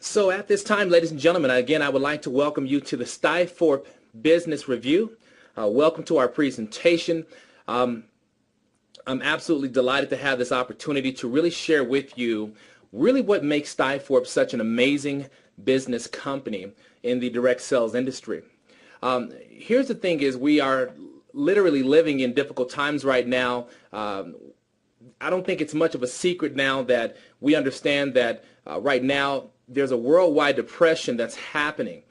So at this time, ladies and gentlemen, again, I would like to welcome you to the Stiforp Business Review. Welcome to our presentation. I'm absolutely delighted to have this opportunity to really share with you really what makes Stiforp such an amazing business company in the direct sales industry. Here's the thing is we are literally living in difficult times right now. I don't think it's much of a secret now that we understand that right now there's a worldwide depression that's happening.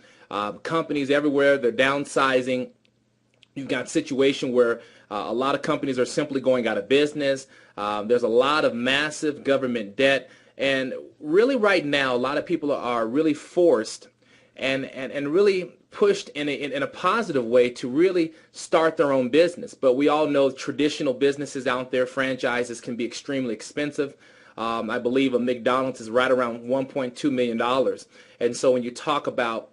Companies everywhere, they're downsizing. You've got a situation where a lot of companies are simply going out of business. There's a lot of massive government debt. And really right now, a lot of people are really forced and really pushed in a positive way to really start their own business. But we all know traditional businesses out there, franchises, can be extremely expensive. I believe a McDonald's is right around $1.2 million. And so when you talk about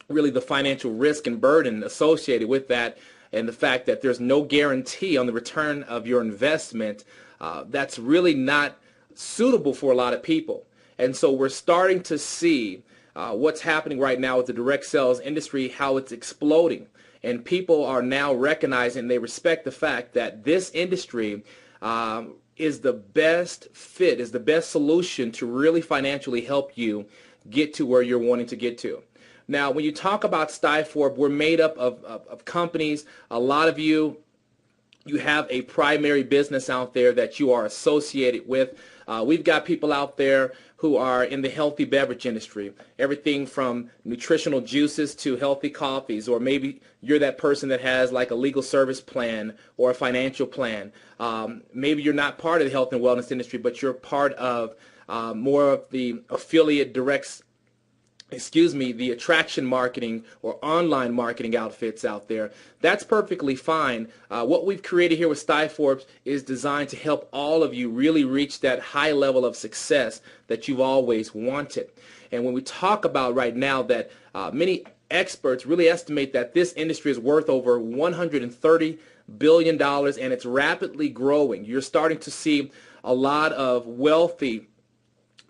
really the financial risk and burden associated with that and the fact that there's no guarantee on the return of your investment, that's really not suitable for a lot of people. And so we're starting to see what's happening right now with the direct sales industry, how it's exploding. And people are now recognizing, they respect the fact that this industry is the best fit, is the best solution to really financially help you get to where you're wanting to get to. Now, when you talk about Stiforp, we're made up of companies. A lot of you have a primary business out there that you are associated with. We've got people out there who are in the healthy beverage industry, everything from nutritional juices to healthy coffees, or maybe you're that person that has like a legal service plan or a financial plan. Maybe you're not part of the health and wellness industry, but you're part of more of the affiliate the attraction marketing or online marketing outfits out there. That's perfectly fine. What we've created here with Stiforp is designed to help all of you really reach that high level of success that you've always wanted. And when we talk about right now that many experts really estimate that this industry is worth over $130 billion and it's rapidly growing. You're starting to see a lot of wealthy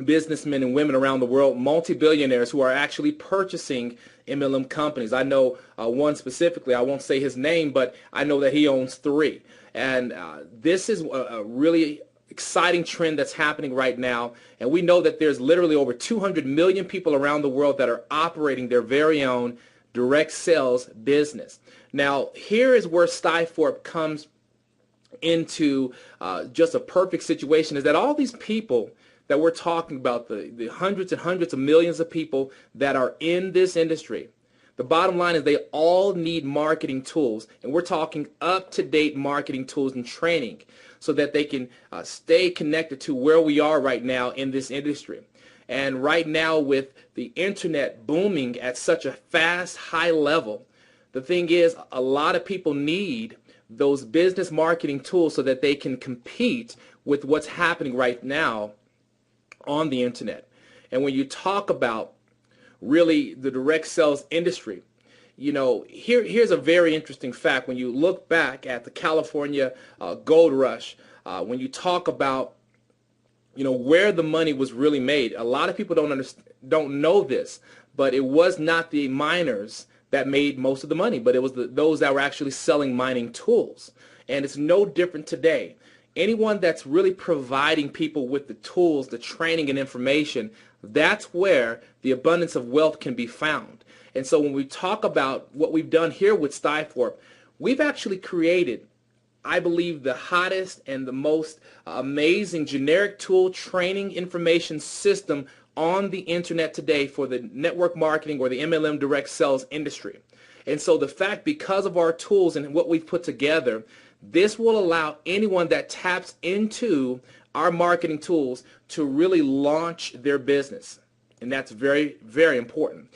businessmen and women around the world, multi-billionaires who are actually purchasing MLM companies. I know one specifically, I won't say his name, but I know that he owns 3. And this is a really exciting trend that's happening right now. And we know that there's literally over 200 million people around the world that are operating their very own direct sales business. Now, here is where Stiforp comes into just a perfect situation, is that all these people that we're talking about, the hundreds and hundreds of millions of people that are in this industry, the bottom line is they all need marketing tools, and we're talking up-to-date marketing tools and training so that they can stay connected to where we are right now in this industry. And right now with the internet booming at such a fast, high level, the thing is a lot of people need those business marketing tools so that they can compete with what's happening right now on the internet. And when you talk about really the direct sales industry, you know, here's a very interesting fact. When you look back at the California gold rush, when you talk about, you know, where the money was really made, a lot of people don't know this, but it was not the miners that made most of the money, but it was those that were actually selling mining tools. And it's no different today. Anyone that's really providing people with the tools, the training and information, that's where the abundance of wealth can be found. And so when we talk about what we've done here with Stiforp, we've actually created, I believe, the hottest and the most amazing generic tool training information system on the internet today for the network marketing or the MLM direct sales industry. And so the fact, because of our tools and what we've put together, this will allow anyone that taps into our marketing tools to really launch their business. And that's very, very important.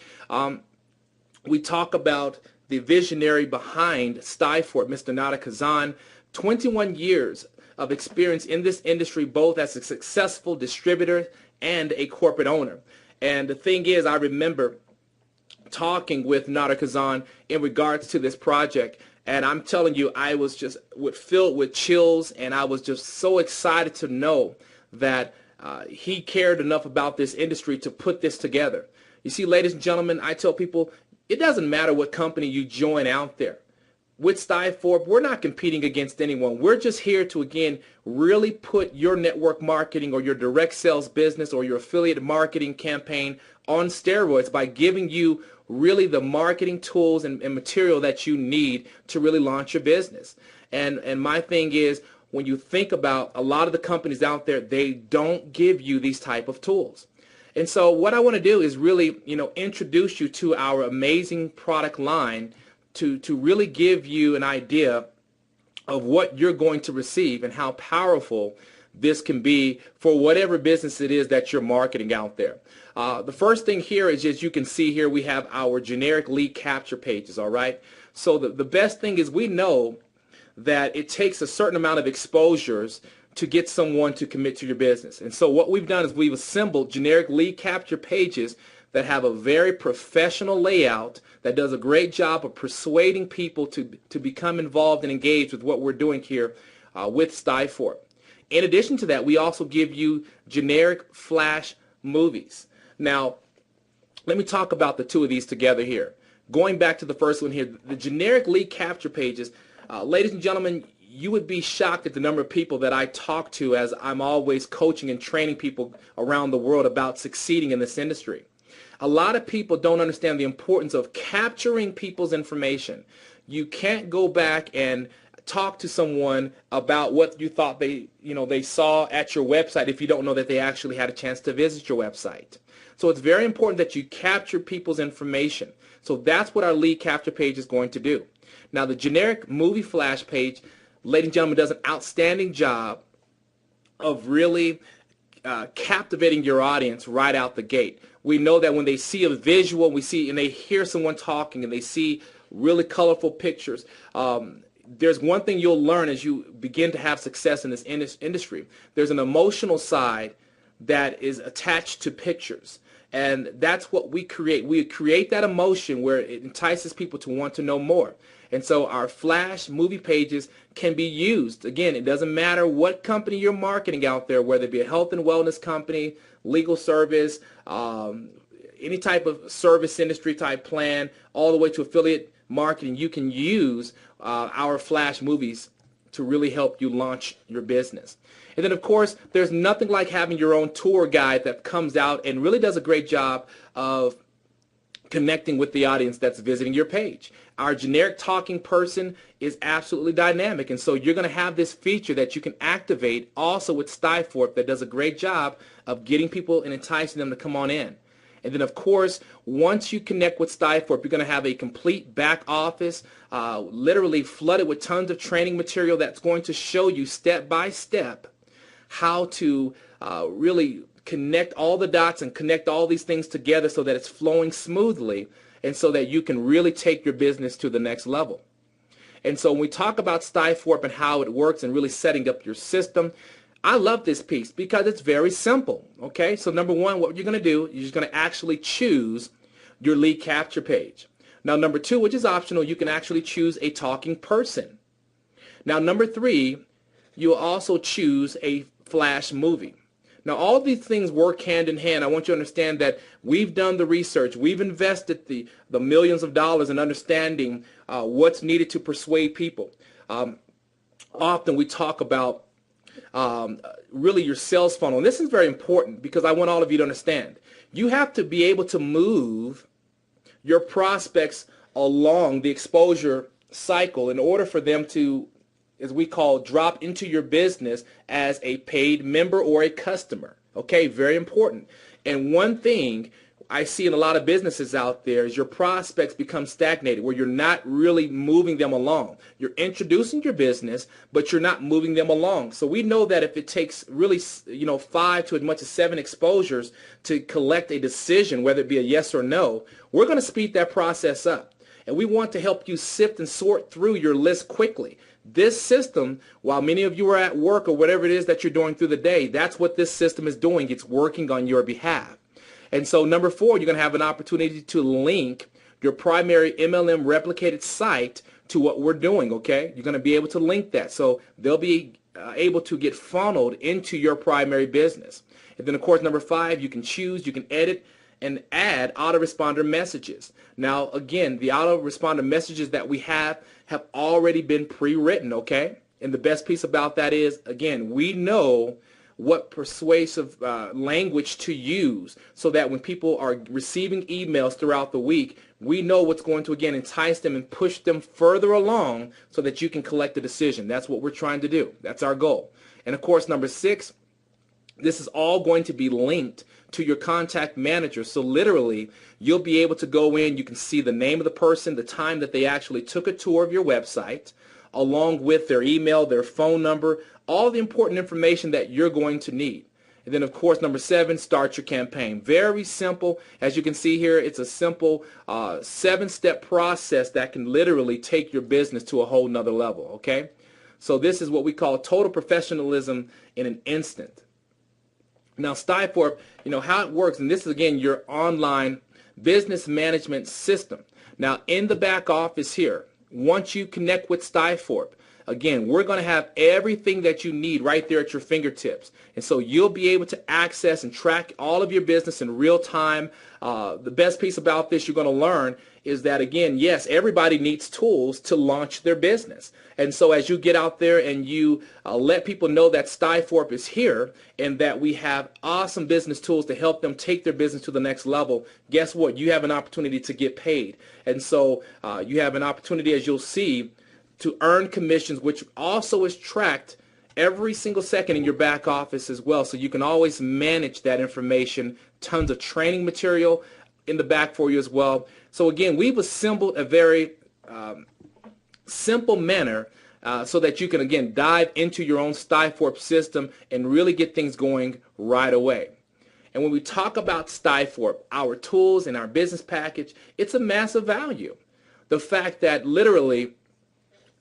We talk about the visionary behind Stiforp, Mr. Nada Kazan, 21 years of experience in this industry, both as a successful distributor and a corporate owner. And the thing is, I remember talking with Nada Kazan in regards to this project, and I'm telling you, I was just filled with chills, and I was just so excited to know that he cared enough about this industry to put this together. You see, ladies and gentlemen, I tell people, it doesn't matter what company you join out there. With Stiforp, we're not competing against anyone. We're just here to, again, really put your network marketing or your direct sales business or your affiliate marketing campaign on steroids by giving you really the marketing tools and material that you need to really launch your business. And my thing is, when you think about a lot of the companies out there, they don't give you these type of tools. And so what I want to do is really, introduce you to our amazing product line to really give you an idea of what you're going to receive and how powerful this can be for whatever business it is that you're marketing out there. The first thing here is, as you can see here, we have our generic lead capture pages, all right? So the best thing is, we know that it takes a certain amount of exposures to get someone to commit to your business. And so what we've done is we've assembled generic lead capture pages that have a very professional layout that does a great job of persuading people to become involved and engaged with what we're doing here with Stiforp. In addition to that, we also give you generic flash movies. Now, let me talk about the two of these together here. Going back to the first one here, the generic lead capture pages, ladies and gentlemen, you would be shocked at the number of people that I talk to as I'm always coaching and training people around the world about succeeding in this industry. A lot of people don't understand the importance of capturing people's information. You can't go back and talk to someone about what you thought they saw at your website if you don't know that they actually had a chance to visit your website. So it's very important that you capture people's information. So that's what our lead capture page is going to do. Now, the generic movie flash page, ladies and gentlemen, does an outstanding job of really captivating your audience right out the gate. We know that when they see a visual, and they hear someone talking, and they see really colorful pictures, there's one thing you'll learn as you begin to have success in this industry. There's an emotional side that is attached to pictures. And that's what we create. We create that emotion where it entices people to want to know more. And so our flash movie pages can be used. Again, it doesn't matter what company you're marketing out there, whether it be a health and wellness company, legal service, any type of service industry type plan, all the way to affiliate marketing. You can use our flash movies to really help you launch your business. And then, of course, there's nothing like having your own tour guide that comes out and really does a great job of connecting with the audience that's visiting your page. Our generic talking person is absolutely dynamic, and so you're going to have this feature that you can activate also with Stiforp that does a great job of getting people and enticing them to come on in. And then, of course, once you connect with Stiforp, you're going to have a complete back office, literally flooded with tons of training material that's going to show you step by step how to really connect all the dots and connect all these things together so that it's flowing smoothly and so that you can really take your business to the next level. And so when we talk about Stiforp and how it works and really setting up your system, I love this piece because it's very simple. Okay, so number one, what you're going to do, you're just going to actually choose your lead capture page. Now, number two, which is optional, you can actually choose a talking person. Now, number three, you'll also choose a flash movie. Now, all these things work hand in hand. I want you to understand that we've done the research. We've invested the millions of dollars in understanding what's needed to persuade people. Often we talk about really your sales funnel. And this is very important because I want all of you to understand. You have to be able to move your prospects along the exposure cycle in order for them to, as we call, drop into your business as a paid member or a customer. Okay, very important. And one thing I see in a lot of businesses out there is your prospects become stagnated, where you're not really moving them along. You're introducing your business, but you're not moving them along. So we know that if it takes really, 5 to as much as 7 exposures to collect a decision, whether it be a yes or no, we're going to speed that process up. And we want to help you sift and sort through your list quickly. This system, while many of you are at work or whatever it is that you're doing through the day, that's what this system is doing. It's working on your behalf. And so number 4, you're going to have an opportunity to link your primary MLM replicated site to what we're doing, okay? You're going to be able to link that. So they'll be able to get funneled into your primary business. And then, of course, number 5, you can choose, you can edit, and add autoresponder messages. Now, again, the autoresponder messages that we have already been pre-written, okay? And the best piece about that is, again, we know what persuasive language to use so that when people are receiving emails throughout the week, we know what's going to, again, entice them and push them further along so that you can collect a decision. That's what we're trying to do. That's our goal. And, of course, number 6, this is all going to be linked to your contact manager. So literally, you'll be able to go in, you can see the name of the person, the time that they actually took a tour of your website, along with their email, their phone number, all the important information that you're going to need. And then, of course, number 7, start your campaign. Very simple. As you can see here, it's a simple 7-step process that can literally take your business to a whole nother level, okay? So this is what we call total professionalism in an instant. Now, Stiforp, how it works, and this is, again, your online business management system. Now, in the back office here, once you connect with Stiforp, again, we're going to have everything that you need right there at your fingertips. And so you'll be able to access and track all of your business in real time. The best piece about this you're going to learn is that, again, yes, everybody needs tools to launch their business. And so as you get out there and you let people know that Stiforp is here and that we have awesome business tools to help them take their business to the next level, guess what? You have an opportunity to get paid. And so you have an opportunity, as you'll see, to earn commissions, which also is tracked every single second in your back office as well. So you can always manage that information. Tons of training material in the back for you as well. So again, we've assembled a very simple manner so that you can, again, dive into your own Stiforp system and really get things going right away. And when we talk about Stiforp, our tools and our business package, it's a massive value. The fact that literally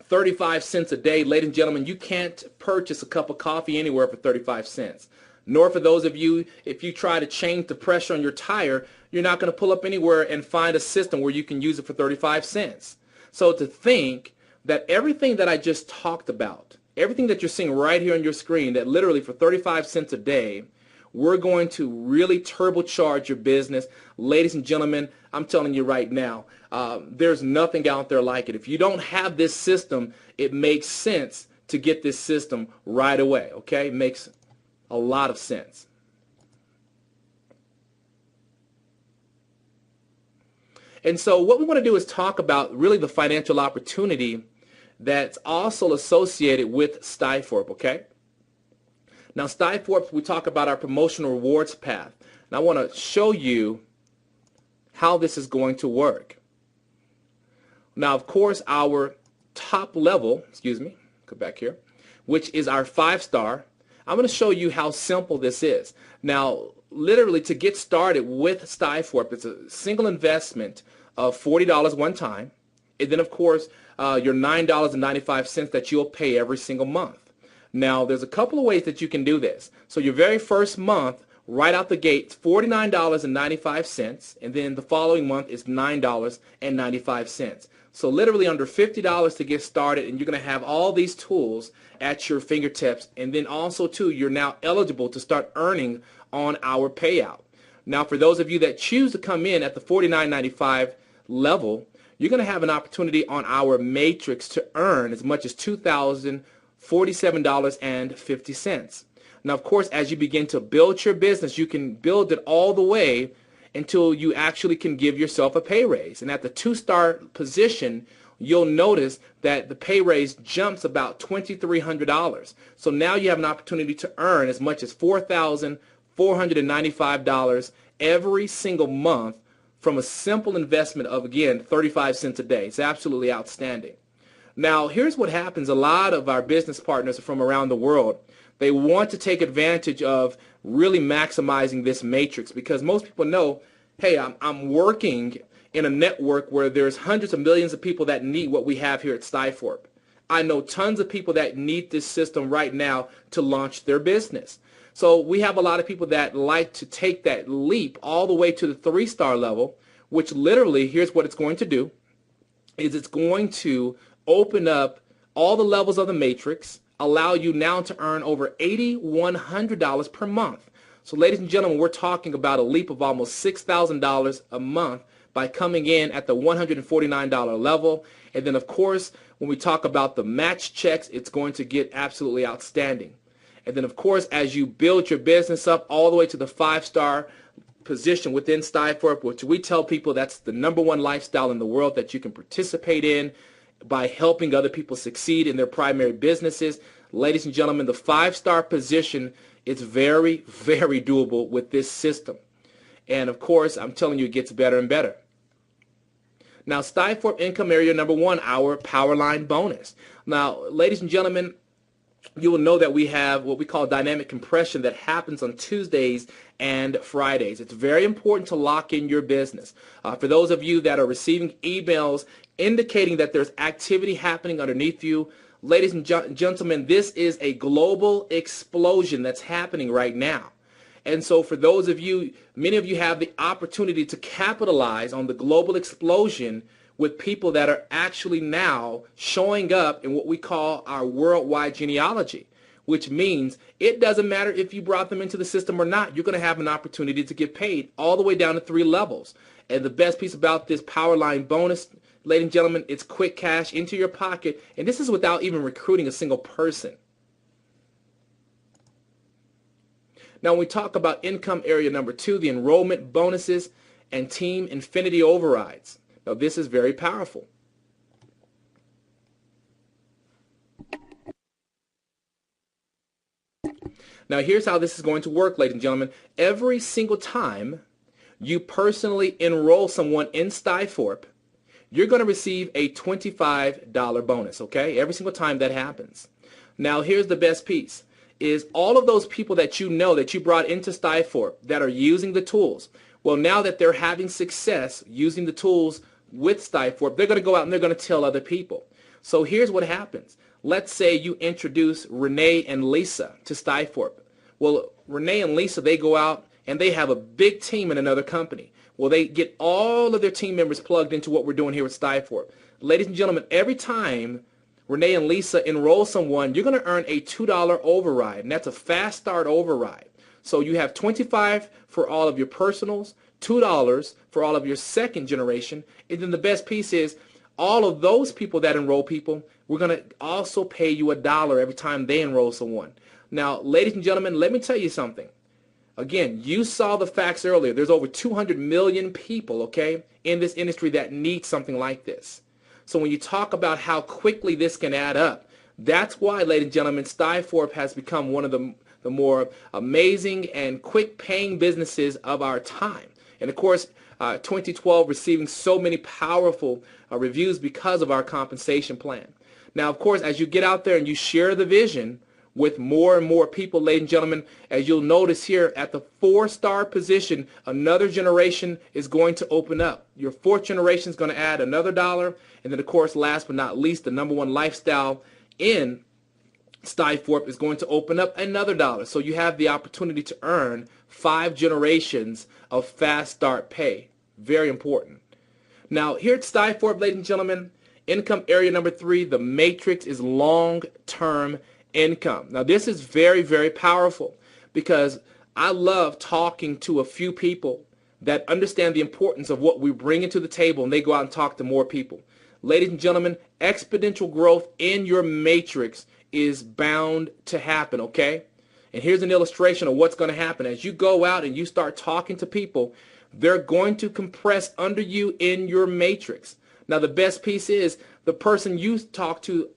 35 cents a day, ladies and gentlemen, you can't purchase a cup of coffee anywhere for 35 cents. Nor for those of you, if you try to change the pressure on your tire, you're not going to pull up anywhere and find a system where you can use it for 35 cents. So to think that everything that I just talked about, everything that you're seeing right here on your screen, that literally for 35 cents a day, we're going to really turbocharge your business. Ladies and gentlemen, I'm telling you right now, there's nothing out there like it. If you don't have this system, it makes sense to get this system right away, okay? It makes a lot of sense. And so what we want to do is talk about really the financial opportunity that's also associated with Stiforp, okay? Now, Stiforp, we talk about our promotional rewards path. And I want to show you how this is going to work. Now, of course, our top level, go back here, which is our 5-star, I'm going to show you how simple this is. Now, literally, to get started with Stiforp, it's a single investment of $40 one time, and then, of course, your $9.95 that you'll pay every single month. Now, there's a couple of ways that you can do this. So your very first month, right out the gate, $49.95, and then the following month is $9.95. So literally under $50 to get started, and you're going to have all these tools at your fingertips. And then also, too, you're now eligible to start earning on our payout. Now, for those of you that choose to come in at the $49.95 level, you're going to have an opportunity on our matrix to earn as much as $2,047.50. Now, of course, as you begin to build your business, you can build it all the way until you actually can give yourself a pay raise. And at the 2-star position, you'll notice that the pay raise jumps about $2,300. So now you have an opportunity to earn as much as $4,495 every single month from a simple investment of, again, 35 cents a day. It's absolutely outstanding. Now, here's what happens. A lot of our business partners from around the world, they want to take advantage of really maximizing this matrix because most people know, hey, I'm working in a network where there's hundreds of millions of people that need what we have here at Stiforp. I know tons of people that need this system right now to launch their business. So we have a lot of people that like to take that leap all the way to the 3-star level, which literally, here's what it's going to do, is it's going to open up all the levels of the matrix, allow you now to earn over $8,100 per month. So ladies and gentlemen, we're talking about a leap of almost $6,000 a month by coming in at the $149 level. And then of course, when we talk about the match checks, it's going to get absolutely outstanding. And then of course, as you build your business up all the way to the 5-star position within Stiforp, which we tell people that's the #1 lifestyle in the world that you can participate in by helping other people succeed in their primary businesses. Ladies and gentlemen, the 5-star position is very, very doable with this system. And of course, I'm telling you, it gets better and better. Now, Stiforp income area #1, our power line bonus. Now, ladies and gentlemen, you will know that we have what we call dynamic compression that happens on Tuesdays and Fridays. It's very important to lock in your business. For those of you that are receiving emails indicating that there's activity happening underneath you, ladies and gentlemen, this is a global explosion that's happening right now. And so for those of you, many of you have the opportunity to capitalize on the global explosion with people that are actually now showing up in what we call our worldwide genealogy, which means it doesn't matter if you brought them into the system or not, you're going to have an opportunity to get paid all the way down to 3 levels. And the best piece about this power line bonus, ladies and gentlemen, it's quick cash into your pocket, and this is without even recruiting a single person. Now, when we talk about income area #2, the enrollment bonuses and team infinity overrides. Now, this is very powerful. Now, here's how this is going to work, ladies and gentlemen. Every single time you personally enroll someone in Stiforp, you're going to receive a $25 bonus, okay? Every single time that happens. Now, here's the best piece, is all of those people that you know that you brought into Stiforp that are using the tools, well, now that they're having success using the tools with Stiforp, they're going to go out and they're going to tell other people. So here's what happens. Let's say you introduce Renee and Lisa to Stiforp. Well, Renee and Lisa, they go out and they have a big team in another company. Well, they get all of their team members plugged into what we're doing here at Stiforp. Ladies and gentlemen, every time Renee and Lisa enroll someone, you're going to earn a $2 override, and that's a fast start override. So you have $25 for all of your personals, $2 for all of your second generation, and then the best piece is all of those people that enroll people, we're going to also pay you $1 every time they enroll someone. Now, ladies and gentlemen, let me tell you something. Again, you saw the facts earlier. There's over 200 million people, okay, in this industry that need something like this. So when you talk about how quickly this can add up, that's why, ladies and gentlemen, Stiforp has become one of the more amazing and quick paying businesses of our time. And of course, 2012 receiving so many powerful reviews because of our compensation plan. Now, of course, as you get out there and you share the vision with more and more people, ladies and gentlemen, as you'll notice here at the 4-star position, another generation is going to open up. Your 4th generation is going to add another $1. And then, of course, last but not least, the #1 lifestyle in Stiforp is going to open up another $1. So you have the opportunity to earn 5 generations of fast start pay. Very important. Now, here at Stiforp, ladies and gentlemen, income area #3, the matrix is long-term income. Now, this is very, very powerful because I love talking to a few people that understand the importance of what we bring into the table, and they go out and talk to more people. Ladies and gentlemen, exponential growth in your matrix is bound to happen, okay? And here's an illustration of what's going to happen. As you go out and you start talking to people, they're going to compress under you in your matrix. Now, the best piece is the person you talk to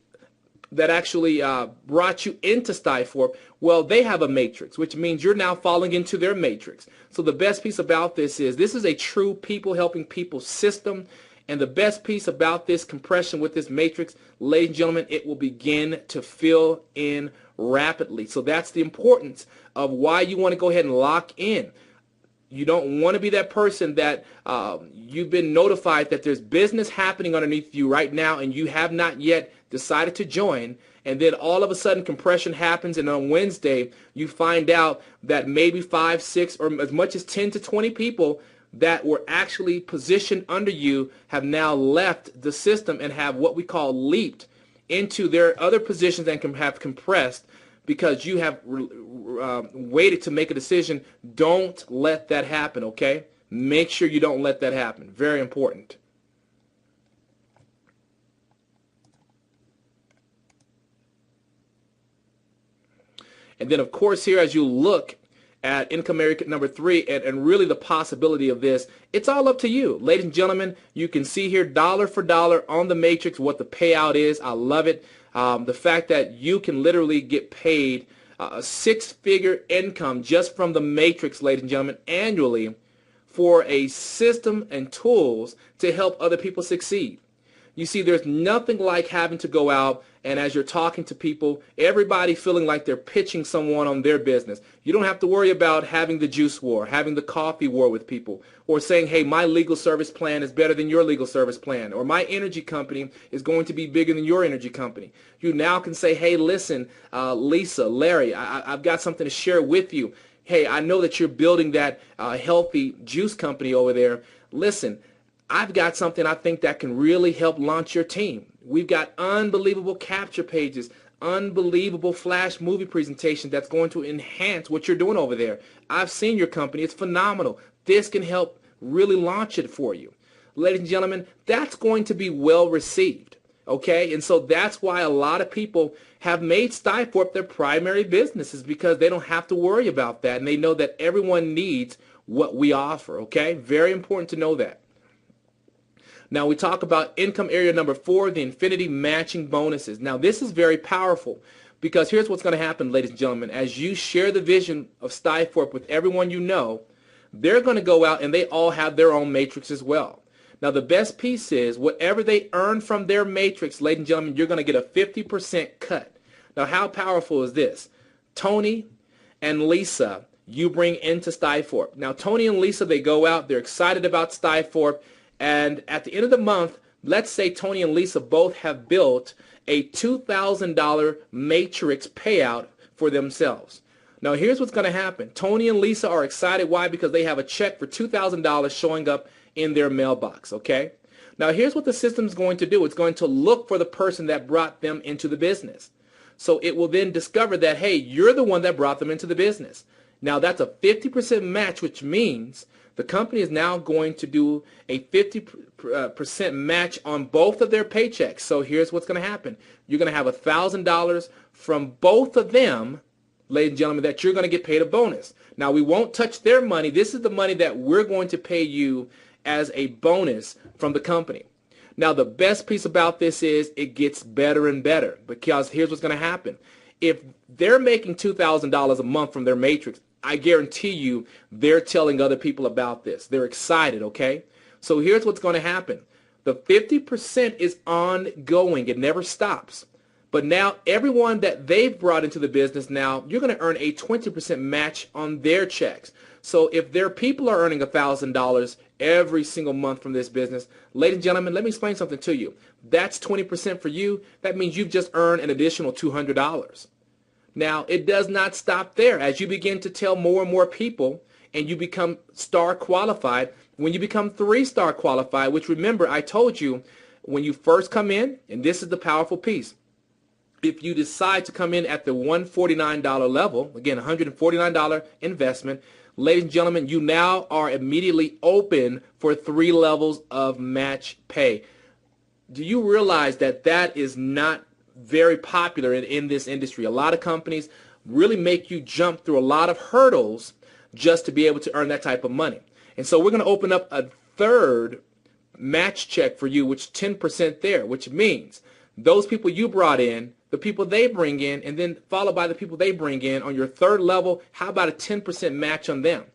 that actually brought you into Stiforp, well, they have a matrix, which means you're now falling into their matrix. So the best piece about this is a true people helping people system. And the best piece about this compression with this matrix, ladies and gentlemen, it will begin to fill in rapidly. So that's the importance of why you want to go ahead and lock in. You don't want to be that person that you've been notified that there's business happening underneath you right now and you have not yet decided to join, and then all of a sudden compression happens, and on Wednesday you find out that maybe 5, 6, or as much as 10 to 20 people that were actually positioned under you have now left the system and have what we call leaped into their other positions and have compressed because you have waited to make a decision, don't let that happen, okay? Make sure you don't let that happen. Very important. And then, of course, here as you look at income area number 3 and really the possibility of this, it's all up to you. Ladies and gentlemen, you can see here dollar for dollar on the matrix what the payout is. I love it. The fact that you can literally get paid a 6-figure income just from the matrix, ladies and gentlemen, annually for a system and tools to help other people succeed. You see, there's nothing like having to go out and as you're talking to people, everybody feeling like they're pitching someone on their business. You don't have to worry about having the juice war, having the coffee war with people, or saying, hey, my legal service plan is better than your legal service plan, or my energy company is going to be bigger than your energy company. You now can say, hey, listen, Lisa, Larry, I've got something to share with you. Hey, I know that you're building that healthy juice company over there. Listen, I've got something I think that can really help launch your team. We've got unbelievable capture pages, unbelievable flash movie presentation that's going to enhance what you're doing over there. I've seen your company. It's phenomenal. This can help really launch it for you. Ladies and gentlemen, that's going to be well received. Okay? And so that's why a lot of people have made Stiforp their primary business, is because they don't have to worry about that. And they know that everyone needs what we offer. Okay? Very important to know that. Now we talk about income area number 4, the infinity matching bonuses. Now this is very powerful because here's what's going to happen, ladies and gentlemen. As you share the vision of Stiforp with everyone you know, they're going to go out and they all have their own matrix as well. Now the best piece is whatever they earn from their matrix, ladies and gentlemen, you're going to get a 50% cut. Now how powerful is this? Tony and Lisa, you bring into Stiforp. Now Tony and Lisa, they go out, they're excited about Stiforp. And at the end of the month, let's say Tony and Lisa both have built a $2,000 matrix payout for themselves. Now here's what's going to happen. Tony and Lisa are excited. Why? Because they have a check for $2,000 showing up in their mailbox. Okay? Now here's what the system is going to do. It's going to look for the person that brought them into the business. So it will then discover that, hey, you're the one that brought them into the business. Now that's a 50% match, which means the company is now going to do a 50% match on both of their paychecks. So here's what's going to happen. You're going to have $1,000 from both of them, ladies and gentlemen, that you're going to get paid a bonus. Now, we won't touch their money. This is the money that we're going to pay you as a bonus from the company. Now, the best piece about this is it gets better and better, because here's what's going to happen. If they're making $2,000 a month from their matrix, I guarantee you they're telling other people about this. They're excited, okay? So here's what's going to happen. The 50% is ongoing. It never stops. But now everyone that they've brought into the business, now you're going to earn a 20% match on their checks. So if their people are earning $1,000 every single month from this business, ladies and gentlemen, let me explain something to you. That's 20% for you. That means you've just earned an additional $200. Now, it does not stop there. As you begin to tell more and more people and you become star qualified, when you become 3-star qualified, which remember, I told you, when you first come in, and this is the powerful piece, if you decide to come in at the $149 level, again, $149 investment, ladies and gentlemen, you now are immediately open for 3 levels of match pay. Do you realize that that is not very popular in this industry? A lot of companies really make you jump through a lot of hurdles just to be able to earn that type of money. And so we're going to open up a 3rd match check for you, which 10% there, which means those people you brought in, the people they bring in, and then followed by the people they bring in on your 3rd level, how about a 10% match on them?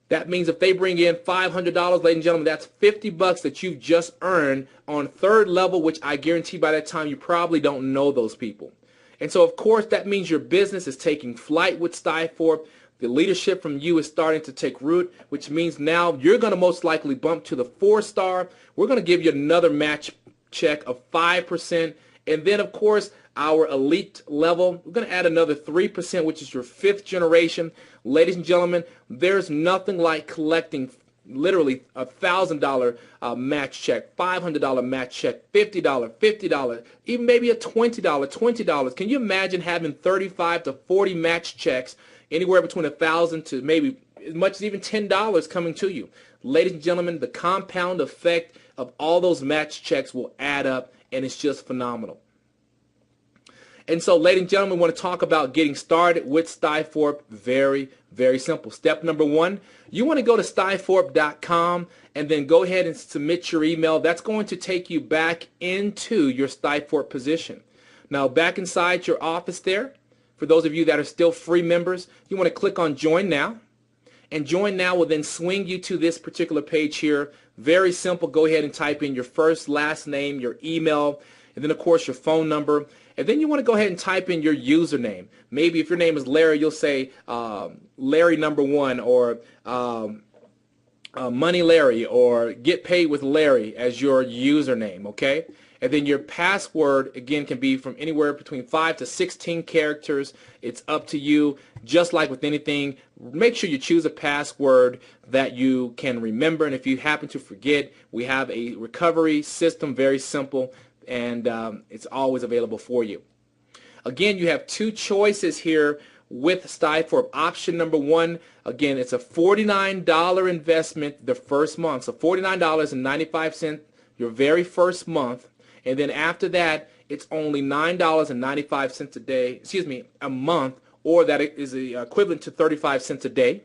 That means if they bring in $500, ladies and gentlemen, that's $50 that you've just earned on 3rd level, which I guarantee by that time you probably don't know those people. And so, of course, that means your business is taking flight with Stiforp. The leadership from you is starting to take root, which means now you're going to most likely bump to the 4-star. We're going to give you another match check of 5%. And then, of course, our elite level, we're going to add another 3%, which is your 5th generation. Ladies and gentlemen, there's nothing like collecting literally $1,000 match check, $500 match check, $50, even maybe a $20. Can you imagine having 35 to 40 match checks, anywhere between $1,000 to maybe as much as even $10 coming to you? Ladies and gentlemen, the compound effect of all those match checks will add up, and it's just phenomenal. And so, ladies and gentlemen, we want to talk about getting started with Stiforp. Very, very simple. Step number one, you want to go to stiforp.com and then go ahead and submit your email. That's going to take you back into your Stiforp position. Now, back inside your office there, for those of you that are still free members, you want to click on Join Now. And Join Now will then swing you to this particular page here. Very simple. Go ahead and type in your first, last name, your email, and then, of course, your phone number. And then you want to go ahead and type in your username. Maybe if your name is Larry, you'll say Larry number 1, or Money Larry, or Get Paid with Larry as your username, okay? And then your password, again, can be from anywhere between 5 to 16 characters. It's up to you. Just like with anything, make sure you choose a password that you can remember. And if you happen to forget, we have a recovery system, very simple, and it's always available for you. Again, you have two choices here with Stiforp. Option number one, again, it's a $49 investment the first month. So $49.95 your very first month. And then after that, it's only $9.95 a month, or that is equivalent to 35 cents a day.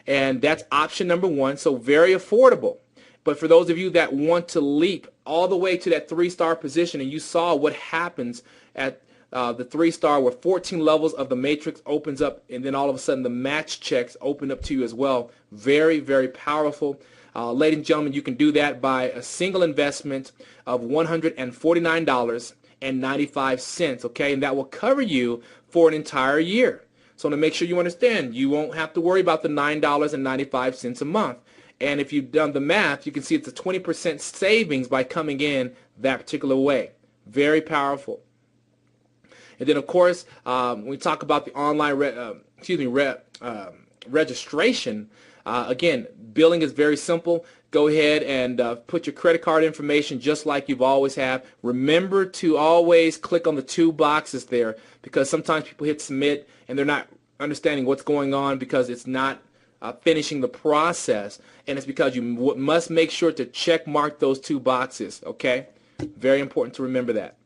And that's option number one, so very affordable. But for those of you that want to leap all the way to that 3-star position, and you saw what happens at the 3-star, where 14 levels of the matrix opens up, and then all of a sudden the match checks open up to you as well. Very, very powerful. Ladies and gentlemen, you can do that by a single investment of $149.95, okay? And that will cover you for an entire year. So to make sure you understand, you won't have to worry about the $9.95 a month. And if you've done the math, you can see it's a 20% savings by coming in that particular way. Very powerful. And then, of course, when we talk about the online registration, again, billing is very simple. Go ahead and put your credit card information just like you've always have. Remember to always click on the 2 boxes there, because sometimes people hit submit and they're not understanding what's going on because it's not finishing the process, and it's because you must make sure to check mark those 2 boxes, okay? Very important to remember that.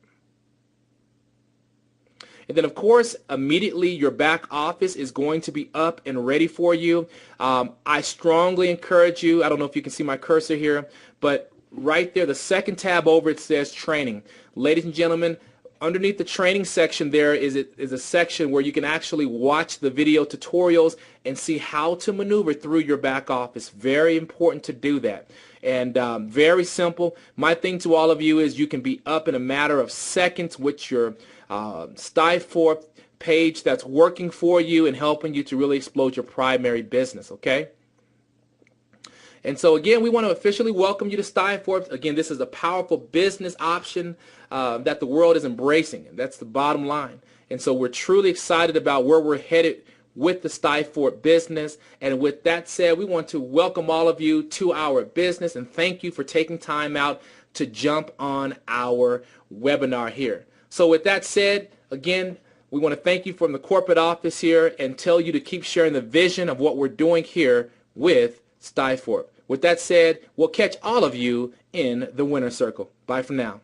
And then, of course, immediately your back office is going to be up and ready for you. I strongly encourage you, I don't know if you can see my cursor here, but right there, the second tab over, it says training. Ladies and gentlemen, underneath the training section there is a section where you can actually watch the video tutorials and see how to maneuver through your back office. Very important to do that. And very simple. My thing to all of you is you can be up in a matter of seconds with your Stiforp page that's working for you and helping you to really explode your primary business, okay? And so again, we want to officially welcome you to Stiforp. Again, this is a powerful business option that the world is embracing, and that's the bottom line. And so we're truly excited about where we're headed with the Stiforp business. And with that said, we want to welcome all of you to our business, and thank you for taking time out to jump on our webinar here. So with that said, again, we want to thank you from the corporate office here and tell you to keep sharing the vision of what we're doing here with Stiforp. With that said, we'll catch all of you in the winner's circle. Bye for now.